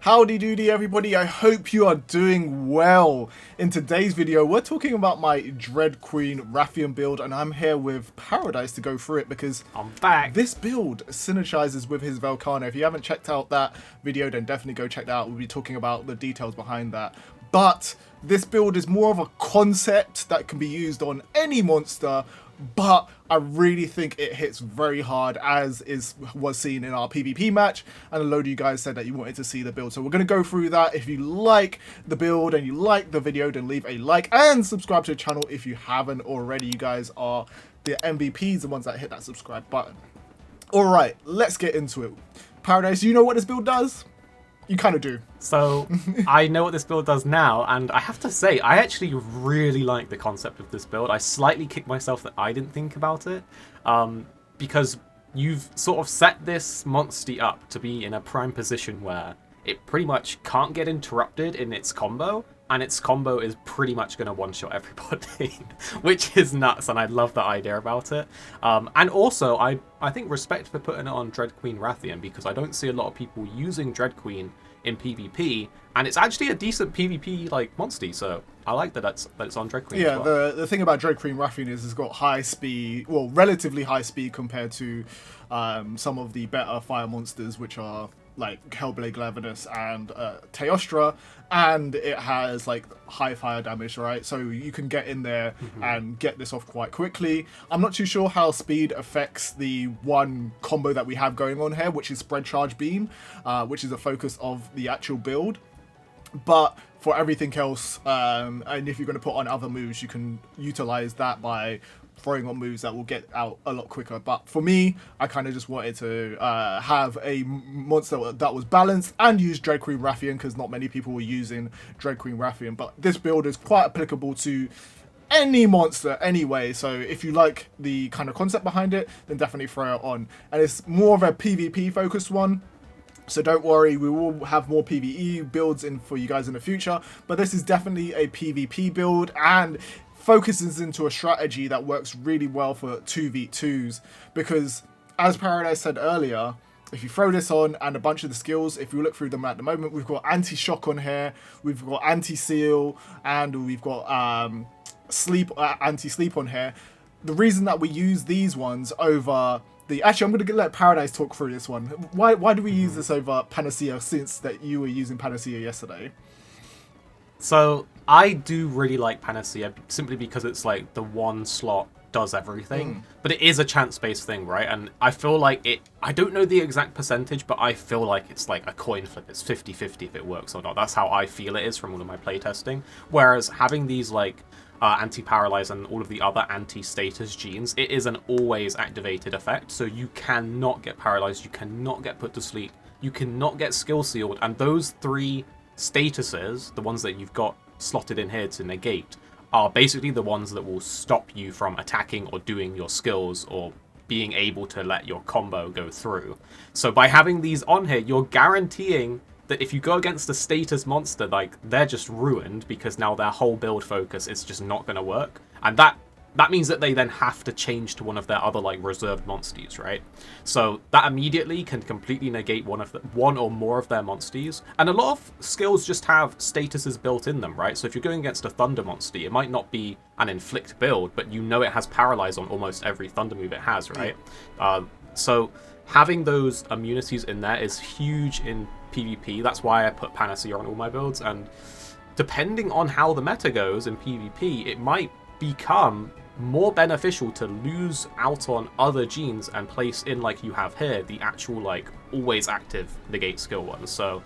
Howdy doody everybody, I hope you are doing well. In today's video we're talking about my Dreadqueen Rathian build, and I'm here with Paradise to go through it because I'm back. This build synergizes with his Velcana. If you haven't checked out that video, then definitely go check that out. We'll be talking about the details behind that. But this build is more of a concept that can be used on any monster, but I really think it hits very hard, as was seen in our PvP match, and a load of you guys said that you wanted to see the build. So we're going to go through that. If you like the build and you like the video, then leave a like and subscribe to the channel if you haven't already. You guys are the MVPs, the ones that hit that subscribe button. Alright, let's get into it. Paradise, you know what this build does? You kind of do. So I know what this build does now, and I have to say, I actually really like the concept of this build. I slightly kicked myself that I didn't think about it, because you've sort of set this Monstie up to be in a prime position where it pretty much can't get interrupted in its combo, and its combo is pretty much going to one-shot everybody, which is nuts, and I love the idea about it. And also, I think respect for putting it on Dreadqueen Rathian, because I don't see a lot of people using Dreadqueen in PvP, and it's actually a decent PvP like Monstie, so I like that it's on Dreadqueen. Yeah, as well. the thing about Dreadqueen Rathian is it's got high speed, well, relatively high speed compared to some of the better fire monsters, which are like Hellblade Glavenus and Teostra, and it has like high fire damage, right? So you can get in there and get this off quite quickly. I'm not too sure how speed affects the one combo that we have going on here, which is Spread Charge Beam, which is a focus of the actual build. But for everything else, and if you're going to put on other moves, you can utilize that by throwing on moves that will get out a lot quicker. But for me, I kind of just wanted to have a monster that was balanced and use Dreadqueen Rathian, because not many people were using Dreadqueen Rathian. But this build is quite applicable to any monster anyway, so if you like the kind of concept behind it, then definitely throw it on. And it's more of a PvP focused one, so don't worry, we will have more PvE builds in for you guys in the future, but this is definitely a PvP build and focuses into a strategy that works really well for 2v2s, because as Paradise said earlier, if you throw this on and a bunch of the skills, if you look through them at the moment, we've got anti-shock on here, we've got anti-seal, and we've got anti-sleep on here. The reason that we use these ones over actually, I'm going to let Paradise talk through this one. Why do we use this over Panacea, since that you were using Panacea yesterday? So I do really like Panacea, simply because it's like the one slot does everything, but it is a chance-based thing, right? And I feel like I don't know the exact percentage, but I feel like it's like a coin flip. It's 50-50 if it works or not. That's how I feel it is from all of my playtesting. Whereas having these like anti-paralyze and all of the other anti-status genes, it is an always activated effect, so you cannot get paralyzed, you cannot get put to sleep, you cannot get skill sealed, and those three statuses, the ones that you've got slotted in here to negate, are basically the ones that will stop you from attacking or doing your skills or being able to let your combo go through. So by having these on here, you're guaranteeing that if you go against a status monster, like, they're just ruined, because now their whole build focus is just not going to work. And that means that they then have to change to one of their other, like, reserved monsties, right? So that immediately can completely negate one or more of their monsties. And a lot of skills just have statuses built in them, right? So if you're going against a Thunder Monstie, it might not be an Inflict build, but you know it has Paralyze on almost every Thunder move it has, right? So having those immunities in there is huge in PvP. That's why I put Panacea on all my builds, and depending on how the meta goes in PvP, it might become more beneficial to lose out on other genes and place in, like you have here, the actual like always active negate skill ones. So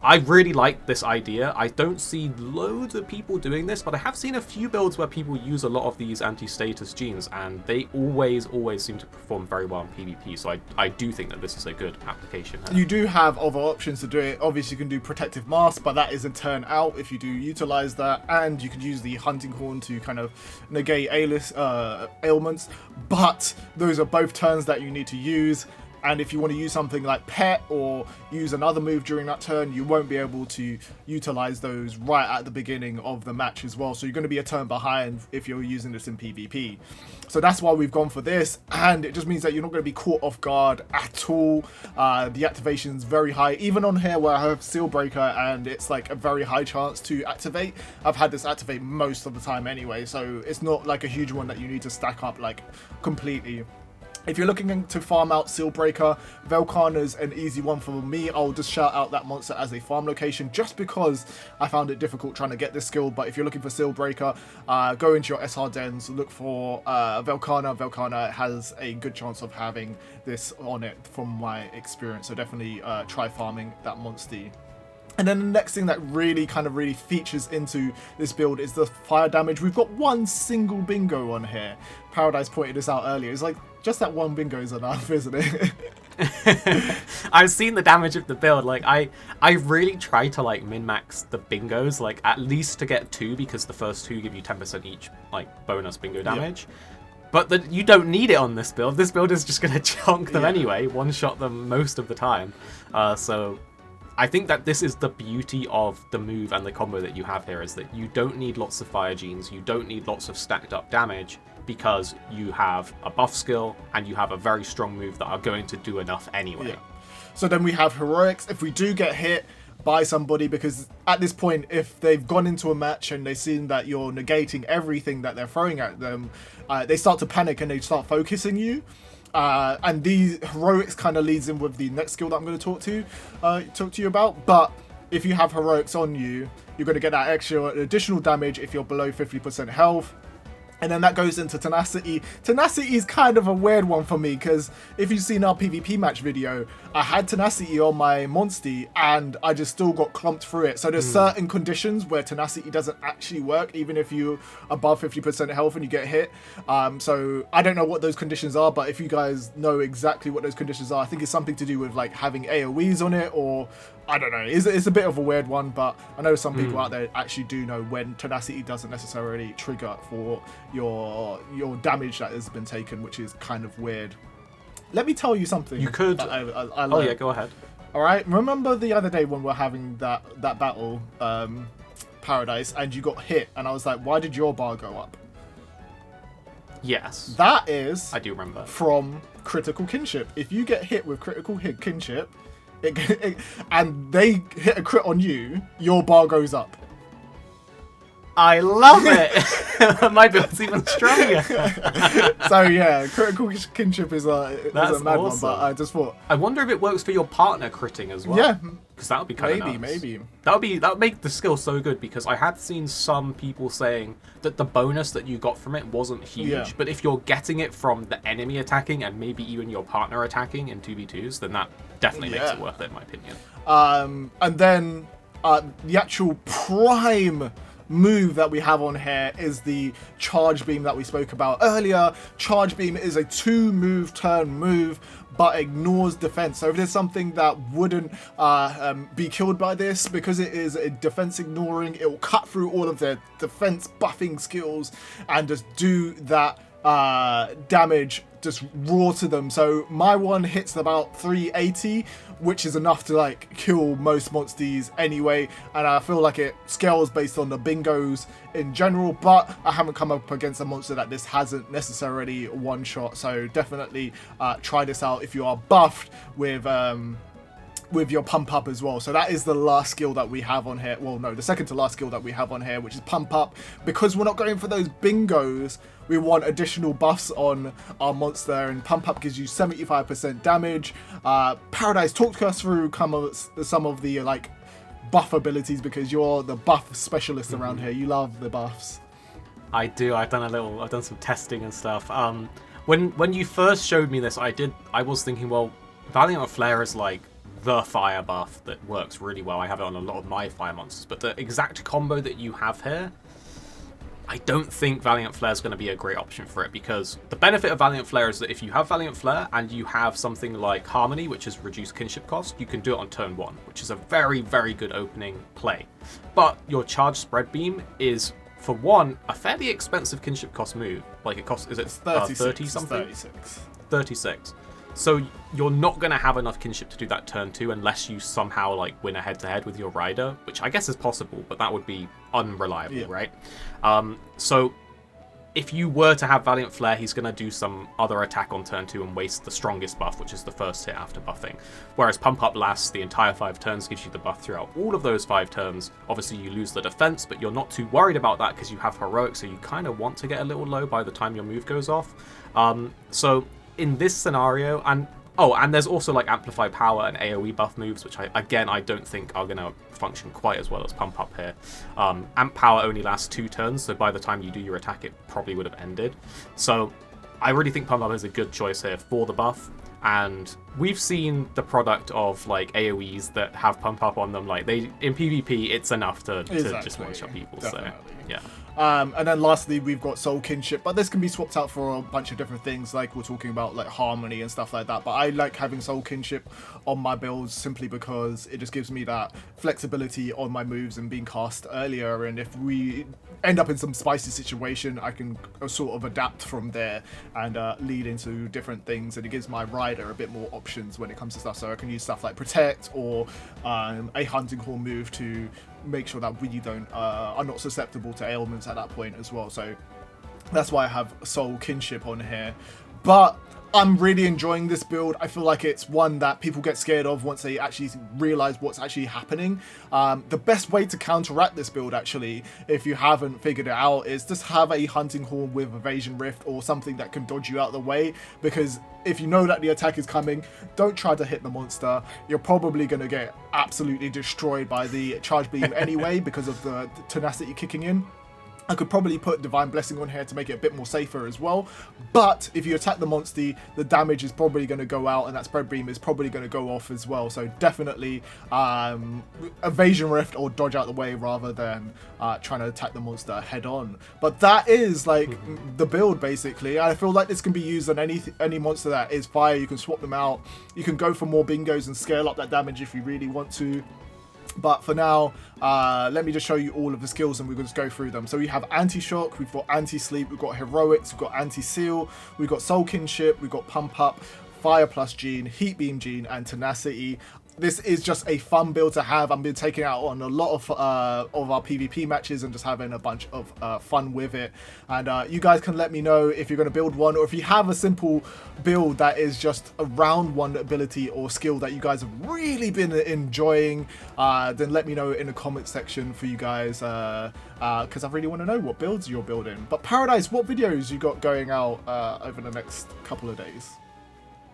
I really like this idea. I don't see loads of people doing this, but I have seen a few builds where people use a lot of these anti-status genes, and they always seem to perform very well in PvP. So I do think that this is a good application here. You do have other options to do it. Obviously, you can do Protective Mask, but that isn't turn out if you do utilize that, and you can use the Hunting Horn to kind of negate ailments. But those are both turns that you need to use. and if you want to use something like Pet or use another move during that turn, you won't be able to utilize those right at the beginning of the match as well. So you're going to be a turn behind if you're using this in PvP. So that's why we've gone for this, and it just means that you're not going to be caught off guard at all. The activation's very high, even on here where I have Seal Breaker and it's like a very high chance to activate. I've had this activate most of the time anyway, so it's not like a huge one that you need to stack up like completely. If you're looking to farm out Seal Breaker, Velkhana's an easy one for me. I'll just shout out that monster as a farm location just because I found it difficult trying to get this skill. But if you're looking for Seal Breaker, go into your SR dens, look for Velkhana. Velkhana has a good chance of having this on it from my experience. So definitely try farming that Monstie. And then the next thing that really features into this build is the fire damage. We've got one single bingo on here. Paradise pointed this out earlier. It's like, just that one bingo is enough, isn't it? I've seen the damage of the build. Like, I really try to like min-max the bingos, like at least to get 2, because the first 2 give you 10% each like bonus bingo damage. Yep. But you don't need it on this build. This build is just going to chunk them anyway, one-shot them most of the time. So I think that this is the beauty of the move and the combo that you have here, is that you don't need lots of fire genes, you don't need lots of stacked up damage, because you have a buff skill and you have a very strong move that are going to do enough anyway. Yeah. So then we have heroics. If we do get hit by somebody, because at this point, if they've gone into a match and they've seen that you're negating everything that they're throwing at them, they start to panic and they start focusing you. And these heroics kind of leads in with the next skill that I'm going to talk to you about. But if you have heroics on you, you're going to get that extra additional damage if you're below 50% health. And then that goes into Tenacity. Tenacity is kind of a weird one for me, because if you've seen our PvP match video, I had Tenacity on my Monstie and I just still got clumped through it. So there's certain conditions where Tenacity doesn't actually work, even if you're above 50% health and you get hit. So I don't know what those conditions are, but if you guys know exactly what those conditions are, I think it's something to do with like having AoEs on it, or I don't know. It's a bit of a weird one, but I know some people out there actually do know when Tenacity doesn't necessarily trigger for your damage that has been taken, which is kind of weird. Let me tell you something. You could. I oh yeah, go ahead. All right. Remember the other day when we were having that battle, Paradise, and you got hit, and I was like, "Why did your bar go up?" Yes. That is. I do remember. From critical kinship. If you get hit with critical kinship, and they hit a crit on you, your bar goes up. I love it. My build's even stronger. So yeah, critical kinship is a mad one, but I just thought. I wonder if it works for your partner critting as well. Yeah, because that would be kind of nuts. Maybe. That would make the skill so good, because I had seen some people saying that the bonus that you got from it wasn't huge, but if you're getting it from the enemy attacking and maybe even your partner attacking in 2v2s, then that definitely makes it worth it, in my opinion. And then the actual prime move that we have on here is the charge beam that we spoke about earlier. Charge beam is a 2-move turn move, but ignores defense. So if there's something that wouldn't be killed by this, because it is a defense ignoring, it will cut through all of their defense buffing skills and just do that damage just raw to them. So my one hits about 380, which is enough to like kill most Monsties anyway, and I feel like it scales based on the bingos in general, but I haven't come up against a monster that this hasn't necessarily one shot. So definitely try this out if you are buffed with your pump up as well. So that is the last skill that we have on here. Well, no, the second to last skill that we have on here, which is pump up. Because we're not going for those bingos, we want additional buffs on our monster, and pump up gives you 75% damage. Paradise, talk us through some of the like buff abilities, because you're the buff specialist around here. You love the buffs. I do. I've done some testing and stuff. When you first showed me this, I was thinking, well, Valiant Flare is like the fire buff that works really well. I have it on a lot of my fire monsters, but the exact combo that you have here, I don't think Valiant Flare is going to be a great option for it, because the benefit of Valiant Flare is that if you have Valiant Flare and you have something like Harmony, which is reduced kinship cost, you can do it on turn 1, which is a very, very good opening play. But your charge spread beam is, for one, a fairly expensive kinship cost move. Like it costs, is it 30 something? 36. 36. So you're not going to have enough kinship to do that turn 2 unless you somehow like win a head-to-head with your rider, which I guess is possible, but that would be unreliable, right? So if you were to have Valiant Flare, he's going to do some other attack on turn 2 and waste the strongest buff, which is the first hit after buffing. Whereas Pump Up lasts the entire 5 turns, gives you the buff throughout all of those 5 turns. Obviously, you lose the defense, but you're not too worried about that because you have Heroic, so you kind of want to get a little low by the time your move goes off. So in this scenario, and there's also like Amplify Power and AoE buff moves, which I don't think are going to function quite as well as Pump Up here. Amp Power only lasts 2 turns, so by the time you do your attack, it probably would have ended. So I really think Pump Up is a good choice here for the buff. And we've seen the product of like AoEs that have Pump Up on them. Like in PvP, it's enough to just one-shot people. Definitely. So yeah. And then lastly, we've got Soul Kinship, but this can be swapped out for a bunch of different things, like we're talking about like Harmony and stuff like that. But I like having Soul Kinship on my builds simply because it just gives me that flexibility on my moves and being cast earlier. And if we end up in some spicy situation, I can sort of adapt from there and lead into different things. And it gives my rider a bit more options when it comes to stuff. So I can use stuff like Protect or a Hunting Horn move to make sure that we are not susceptible to ailments at that point as well. So that's why I have Soul Kinship on here. But I'm really enjoying this build. I feel like it's one that people get scared of once they actually realize what's actually happening. The best way to counteract this build, actually, if you haven't figured it out, is just have a Hunting Horn with Evasion Rift or something that can dodge you out of the way. Because if you know that the attack is coming, don't try to hit the monster. You're probably going to get absolutely destroyed by the Charge Beam anyway because of the Tenacity kicking in. I could probably put Divine Blessing on here to make it a bit more safer as well. But if you attack the Monstie, the damage is probably going to go out and that Spread Beam is probably going to go off as well. So definitely Evasion Rift or dodge out the way rather than trying to attack the monster head on. But that is like the build basically. I feel like this can be used on any monster that is fire. You can swap them out. You can go for more bingos and scale up that damage if you really want to. But for now, let me just show you all of the skills and we'll just go through them. So we have Anti-Shock, we've got Anti-Sleep, we've got Heroics, we've got Anti-Seal, we've got Soul Kinship, we've got Pump Up, Fire Plus Gene, Heat Beam Gene, and Tenacity. This is just a fun build to have. I've been taking it out on a lot of our PvP matches and just having a bunch of fun with it. And you guys can let me know if you're going to build one, or if you have a simple build that is just a round one ability or skill that you guys have really been enjoying. Then let me know in the comment section for you guys, because I really want to know what builds you're building. But Paradise, what videos you got going out over the next couple of days?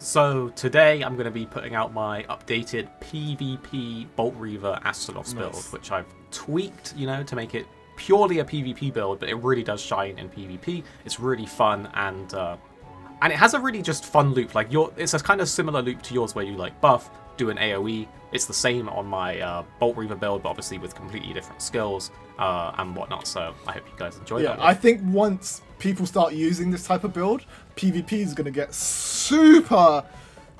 So today I'm going to be putting out my updated PvP Bolt Reaver Astalos build, which I've tweaked, to make it purely a PvP build, but it really does shine in PvP. It's really fun and it has a really just fun loop. Like it's a kind of similar loop to yours where you like buff, do an AoE. It's the same on my Bolt Reaver build, but obviously with completely different skills and whatnot. So I hope you guys enjoy that. Yeah, I think once people start using this type of build, PvP is going to get super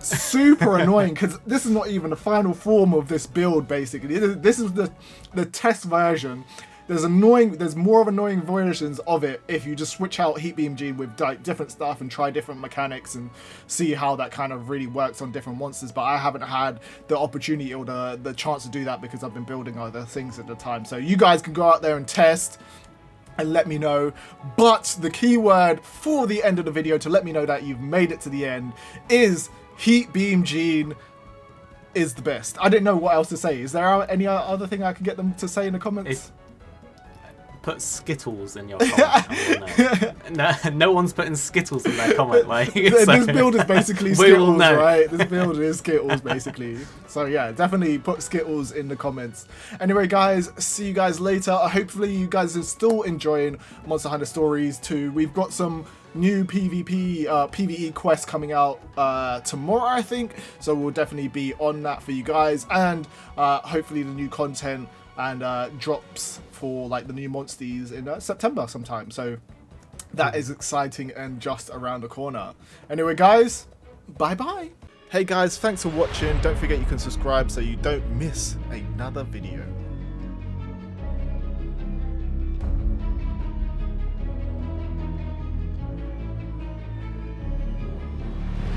annoying, because this is not even the final form of this build, basically. This is the test version. There's more of annoying versions of it if you just switch out Heat Beam Gene with different stuff and try different mechanics and see how that kind of really works on different monsters. But I haven't had the opportunity or the chance to do that because I've been building other things at the time. So you guys can go out there and test and let me know. But the keyword for the end of the video to let me know that you've made it to the end is Heat Beam Gene is the best. I didn't know what else to say. Is there any other thing I can get them to say in the comments? Put Skittles in your comment. No one's putting Skittles in their comment. This build is basically Skittles, right? This build is Skittles, basically. So yeah, definitely put Skittles in the comments. Anyway, guys, see you guys later. Hopefully you guys are still enjoying Monster Hunter Stories 2. We've got some new PvE quests coming out tomorrow, I think. So we'll definitely be on that for you guys. And hopefully the new content and drops for like the new Monsties in September sometime. So that is exciting and just around the corner. Anyway, guys, bye bye. Hey guys, thanks for watching. Don't forget you can subscribe so you don't miss another video.